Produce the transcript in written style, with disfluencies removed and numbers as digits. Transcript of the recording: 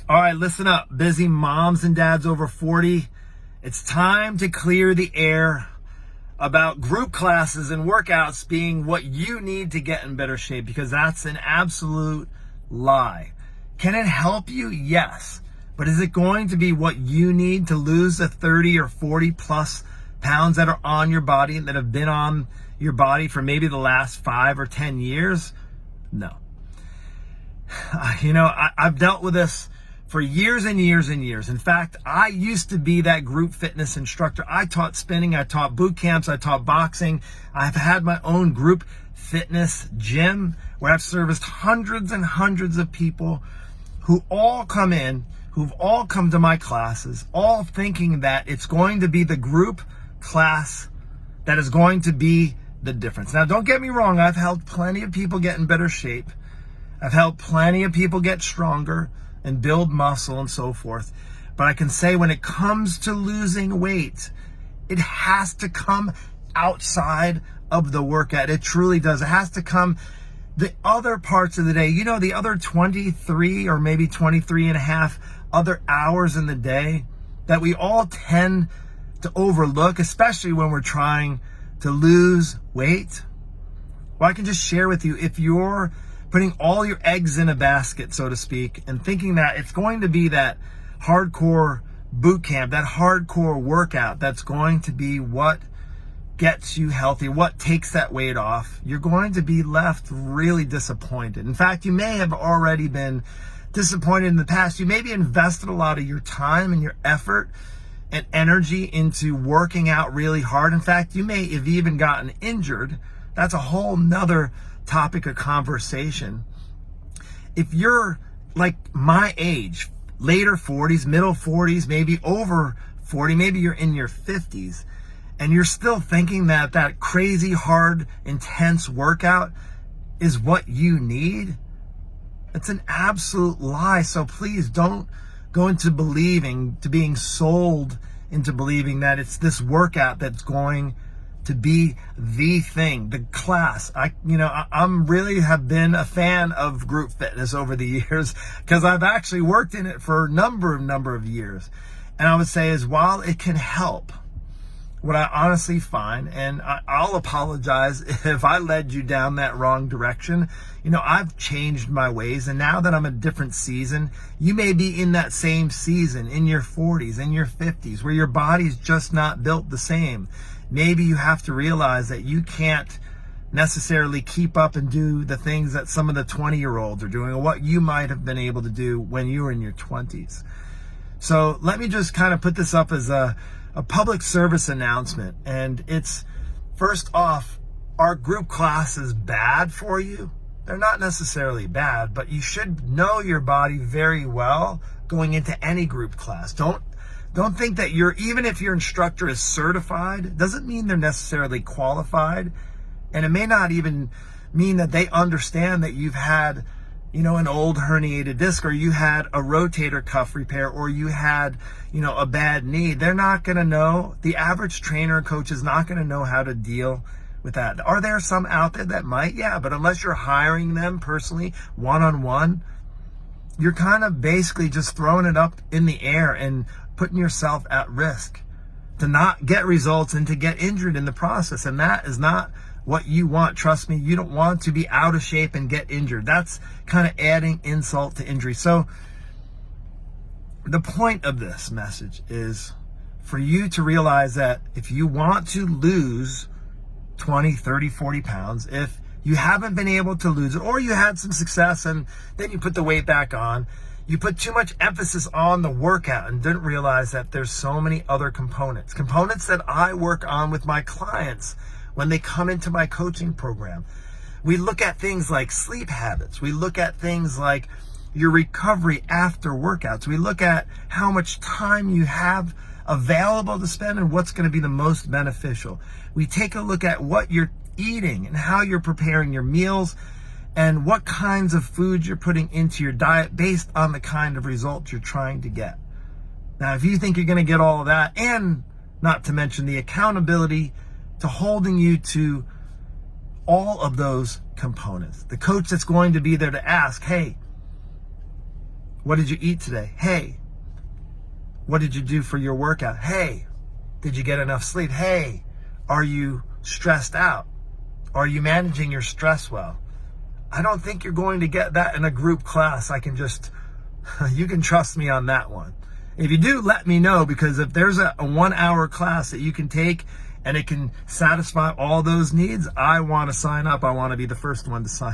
All right, listen up, busy moms and dads over 40. It's time to clear the air about group classes and workouts being what you need to get in better shape, because that's an absolute lie. Can it help you? Yes. But is it going to be what you need to lose the 30 or 40 plus pounds that are on your body, that have been on your body for maybe the last 5 or 10 years? No. I've dealt with this for years and years and years. In fact, I used to be that group fitness instructor. I taught spinning, I taught boot camps, I taught boxing. I've had my own group fitness gym where I've serviced hundreds and hundreds of people who all come in, who've all come to my classes, all thinking that it's going to be the group class that is going to be the difference. Now, don't get me wrong. I've helped plenty of people get in better shape. I've helped plenty of people get stronger and build muscle and so forth. But I can say when it comes to losing weight, it has to come outside of the workout. It truly does. It has to come the other parts of the day. The other 23 or maybe 23 and a half other hours in the day that we all tend to overlook, especially when we're trying to lose weight. Well, I can just share with you, if you're putting all your eggs in a basket, so to speak, and thinking that it's going to be that hardcore boot camp, that hardcore workout that's going to be what gets you healthy, what takes that weight off, you're going to be left really disappointed. In fact, you may have already been disappointed in the past. You maybe invested a lot of your time and your effort and energy into working out really hard. In fact, you may have even gotten injured. That's a whole nother topic of conversation. If you're like my age, later 40s, middle 40s, maybe over 40, maybe you're in your 50s, and you're still thinking that that crazy, hard, intense workout is what you need, it's an absolute lie. So please don't go into being sold into believing that it's this workout that's going to be the thing, the class. I'm really have been a fan of group fitness over the years, because I've actually worked in it for a number of years. And I would say is, while it can help, what I honestly find, and I'll apologize if I led you down that wrong direction. I've changed my ways, and now that I'm a different season, you may be in that same season, in your 40s, in your 50s, where your body's just not built the same. Maybe you have to realize that you can't necessarily keep up and do the things that some of the 20-year-olds are doing, or what you might have been able to do when you were in your 20s. So let me just kind of put this up as a public service announcement. And it's, first off, are group classes bad for you? They're not necessarily bad, but you should know your body very well going into any group class. Don't think that even if your instructor is certified, doesn't mean they're necessarily qualified. And it may not even mean that they understand that you've had, an old herniated disc, or you had a rotator cuff repair, or you had, a bad knee. They're not going to know. The average trainer or coach is not going to know how to deal with that. Are there some out there that might? Yeah, but unless you're hiring them personally, one-on-one, you're kind of basically just throwing it up in the air and putting yourself at risk to not get results and to get injured in the process. And that is not what you want. Trust me, you don't want to be out of shape and get injured. That's kind of adding insult to injury. So the point of this message is for you to realize that if you want to lose 20, 30, 40 pounds, if you haven't been able to lose it, or you had some success and then you put the weight back on, you put too much emphasis on the workout and didn't realize that there's so many other components that I work on with my clients when they come into my coaching program. We look at things like sleep habits. We look at things like your recovery after workouts. We look at how much time you have available to spend and what's going to be the most beneficial. We take a look at what you're eating and how you're preparing your meals and what kinds of foods you're putting into your diet based on the kind of results you're trying to get. Now, if you think you're going to get all of that, and not to mention the accountability to holding you to all of those components, the coach that's going to be there to ask, hey, What did you eat today? Hey. What did you do for your workout? Hey. Did you get enough sleep? Hey. Are you stressed out? Are you managing your stress well? I don't think you're going to get that in a group class. You can trust me on that one. If you do, let me know, because if there's a 1 hour class that you can take and it can satisfy all those needs, I want to sign up. I want to be the first one to sign up.